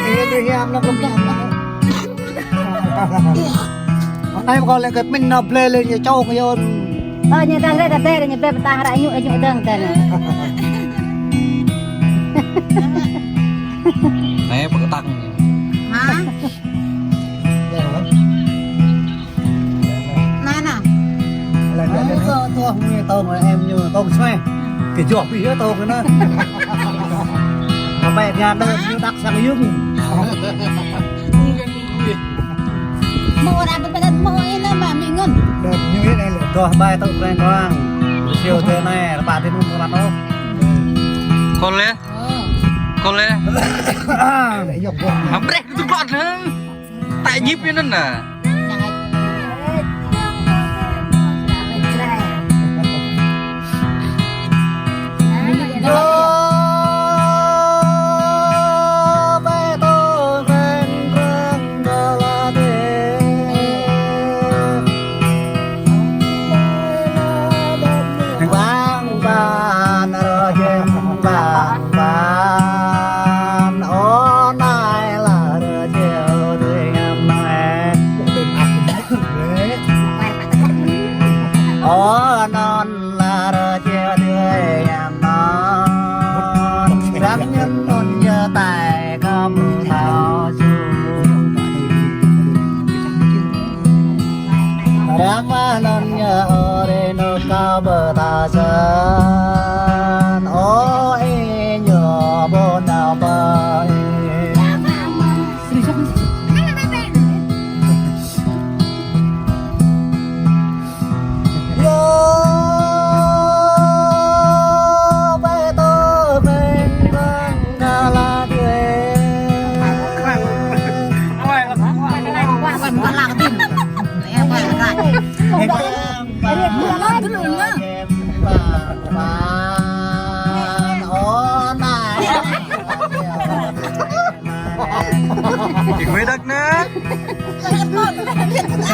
Ini yang nak lembang. Ai mà còn lại cái mình nộp lên lên như châu cái yon. Như ta đây là tê như ta hara nyu nyu đơn tê này. Này bữa tăng. Hả? Nè nè. Là cái to không nghe to mà em như to xoay. Cái chuột bị to cái nó. Mà mẹ nhà đơn như đắc sang dương. Mua ra bên mua nó mà mình ngân. Đơn như thế này là to bài tự quen doang. Chiều thế này là bà đi mua mặt đâu. Con lên. Con lên. Để dọc qua. Mà break itu kuat lah. Tak nyip ini nah. Batasan oh nyo bona ba yo beto bengkang kala due Gue dak na.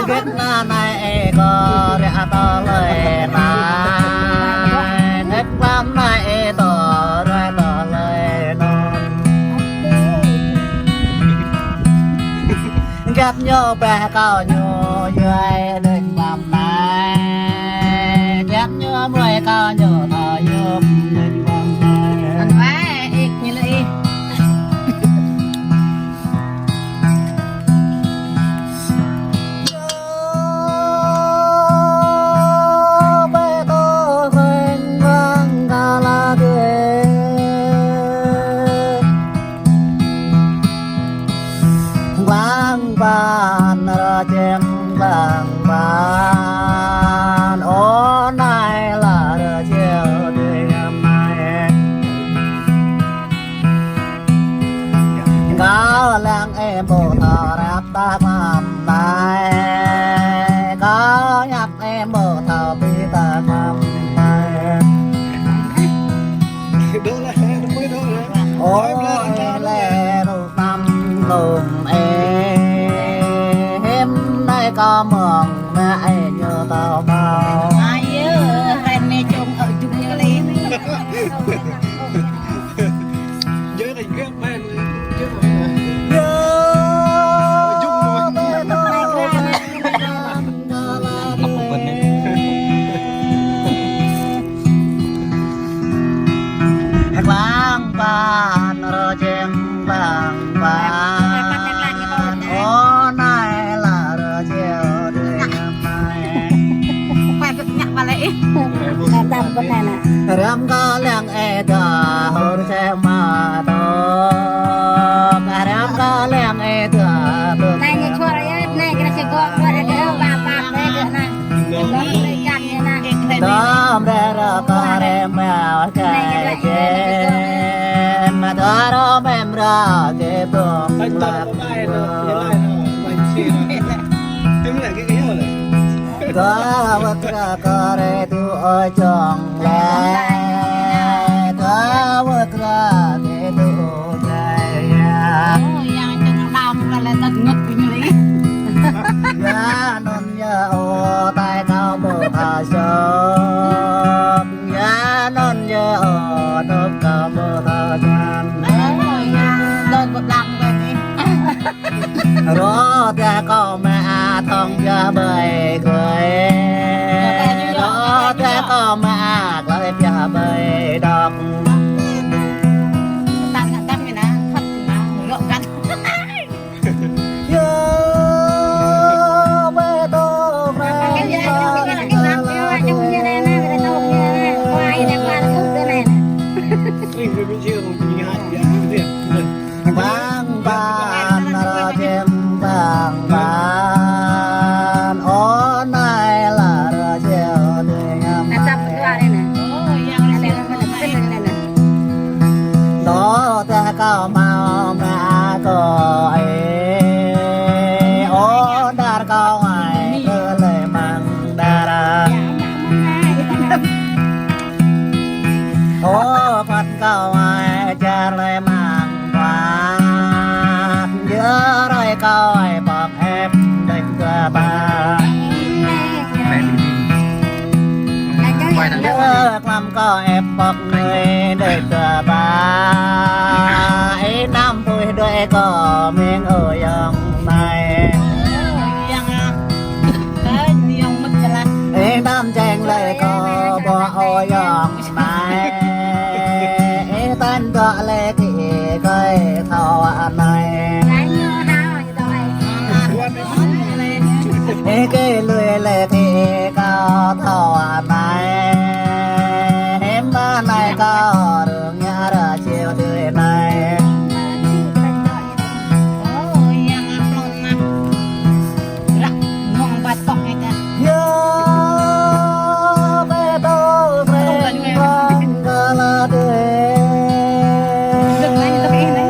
Biết na này có rẻ to lời này nét lắm này to rồi to lời non gặp nhau bé cao nhau dưới đỉnh bầm này gặp nhau mười cao nhau thở giúp đỉnh bầm này Anh quá ít như vậy. Ban ra chém vàng ban ô này là ra chiều đêm nay có làng em bộ thọ rap ta mầm này có nhạc em bộ thọ bi ta mầm này ôi lẽ đâu tâm cùng có mường mẹ như tao bao Ai ơi, em mẹ chồng ở chung như lý. Nhớ thành ghép bên chứ vang ban rồi chém vang ban ô này là rồi chiều đêm nay Phải được nhặt vào lấy. Làm đầm con này nè. ram có làng e cả hồn xe mà to ram có làng e cả Này như chua rồi này cái này có qua đây đỡ bà đây được nè. Có lấy chăn như nè. đom ra ra có em mèo chạy trên mà đó em ra cái bông anh ta có bài rồi thế này nó mình xin em lại cái ghế rồi có vật ra có để tu ở trong lẽ có vật ra để tu chạy Ôi, trong lòng là tật ngực như lý. giá non nhớ ô tay cao bộ thả sớm giá non nhớ ô nước cao bộ thả chan Ôi, đơn một lòng rồi đi. รอแต่ก็มาทองยาใบเคยรอแต่ก็มาเลยยาใบดอก ตั้งตั้งไปนะพัดนะหลอกกัน เยอะไปโตไป cái gì đây cái lắm cái trong như này nè cái đâu như này quay này qua thuốc cái này นี่คือไม่เชื่อของจริงฮะเดี๋ยวเดี๋ยว บางบ้านเราเจ็บบางบ้านโอ้นายละเราเจ้าเดือยงาม là sắp qua đây nè yang này là mình biết lên này nè โตแต่ก็มามาก็ไอโอ้ดาร์ก็ไอก็เลยมังดาราโอ้ควันก็ไอจะเลยมังกวาดเยอะเลยก็ไอบอกแอบเด็กกระบา แม่ดีๆไปนะ เยอะความก็แอบบอกเงยเด็กกระบาไอ้น้ำปุยด้วยก็เมียงเอ่ยยังไม่ yang cái yang mất cái là ไอ้น้ำแจงเลยก็บอกโอ้ยองไม่ไอ้ตันตัวเล็กที่ก็เท่าอันไหน cái như nào như tao này ไอ้เกลือเล็กที่ก็เท่าอันไหนเห็นมาไหนก็เรื่องยาระเชียวด้วยไหน yang upload nè rak ngong batok này kan เยอะไปโตเพลงร้องกะละเด đừng lấy tao cái này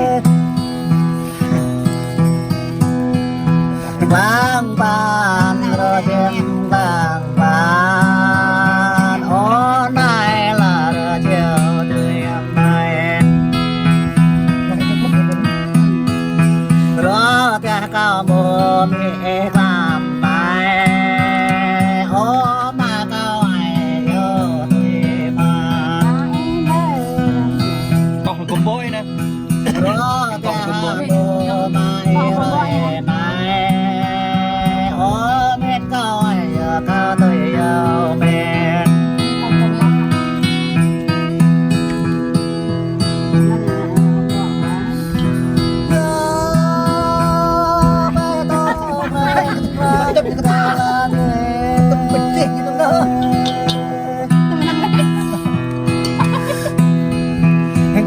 บางบ้านรอเจ็บบางบ้านโอ้นายละรอเจ้าด้วยไหนรอแต่ก็บ่มีความหมายโอ้มาก็ให้อยู่ด้วยมา บอกของกบอยนะ รอแต่ก็บ่มาให้เลยไหมโอ้เม็ดก็ให้อยู่ก็ด้วยอยู่แม่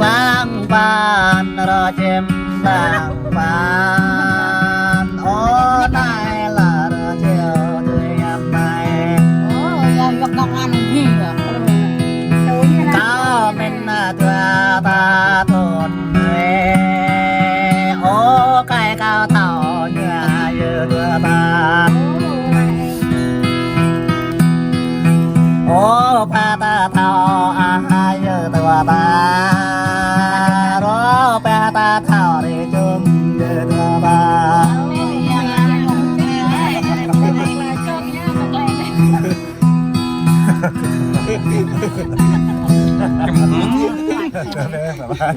บางบ้านรอเจ็บบางบ้านโอ้นายละรอเจียวด้วยยามไหน yang yok nok ăn gì à đúng như เจ้า nào เป็นหน้าตัวตาต้นเวโอ้ไก่เก้าเต่าเนื้อเยอะตัวตาโอ้พาตาเต่าอาหารเยอะตัวตารอแปตาเต่าได้จุ่มเยอะตัวตา yang ngong cái này mà cho nhá tao này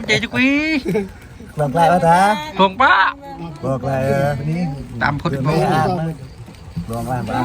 เจจุกุย บอกlại bác ta พวงป้า บอกlại ตามคน đường โบ này ănบอกlại bác